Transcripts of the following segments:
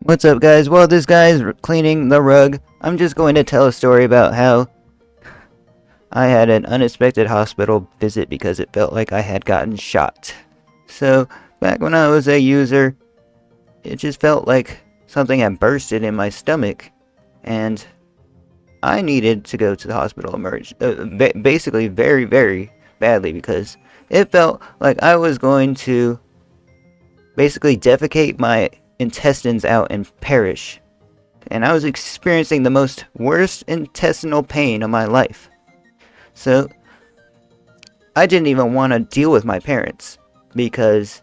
What's up, guys? Well, this guy's cleaning the rug. I'm just going to tell a story about how I had an unexpected hospital visit because it felt like I had gotten shot. So, back when I was a user, it just felt like something had bursted in my stomach, and I needed to go to the hospital basically very, very badly because it felt like I was going to basically defecate my intestines out and perish. And I was experiencing the worst intestinal pain of my life. So, I didn't even want to deal with my parents because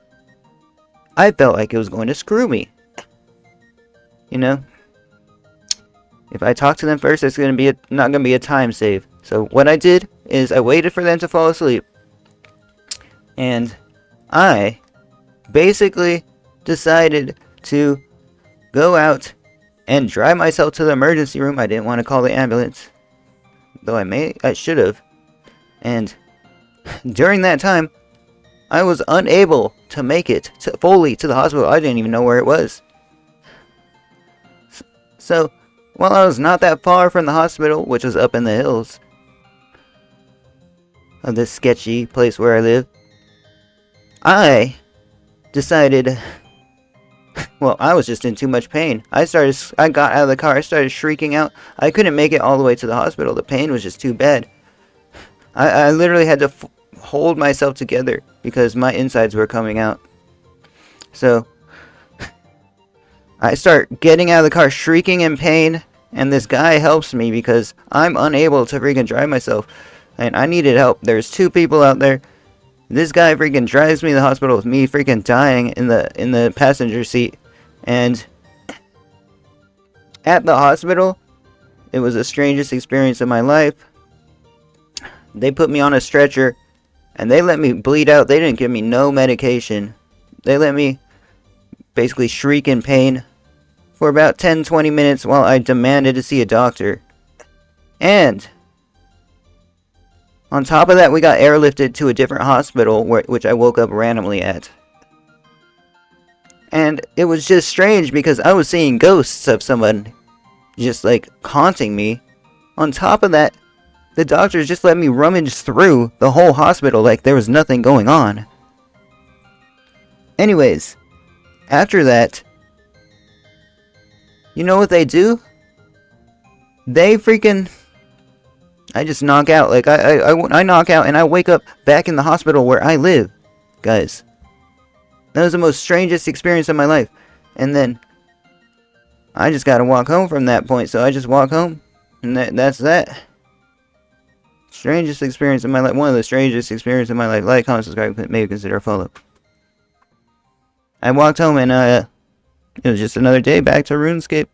I felt like it was going to screw me. You know? If I talk to them first, it's not going to be a time save. So what I did is I waited for them to fall asleep. And I basically decided to go out and drive myself to the emergency room. I didn't want to call the ambulance, though I should have. And during that time, I was unable to make it fully to the hospital. I didn't even know where it was. So, while I was not that far from the hospital, which was up in the hills of this sketchy place where I live, I decided, well, I was just in too much pain. I got out of the car, I started shrieking out. I couldn't make it all the way to the hospital. The pain was just too bad. I literally had to hold myself together because my insides were coming out. So, I start getting out of the car shrieking in pain, and this guy helps me because I'm unable to freaking drive myself. And I needed help. There's two people out there. This guy freaking drives me to the hospital with me freaking dying in the passenger seat. And at the hospital, it was the strangest experience of my life. They put me on a stretcher, and they let me bleed out. They didn't give me no medication. They let me basically shriek in pain for about 10-20 minutes while I demanded to see a doctor. And on top of that, we got airlifted to a different hospital, which I woke up randomly at. And it was just strange because I was seeing ghosts of someone just like haunting me. On top of that, the doctors just let me rummage through the whole hospital like there was nothing going on. Anyways, after that, you know what they do? They freaking... I just knock out. Like, I knock out and I wake up back in the hospital where I live. Guys. That was the most strangest experience of my life. And then, I just gotta walk home from that point. So I just walk home. And that's that. Strangest experience of my life. One of the strangest experiences of my life. Like, comment, subscribe, maybe consider a follow. I walked home and, it was just another day back to RuneScape.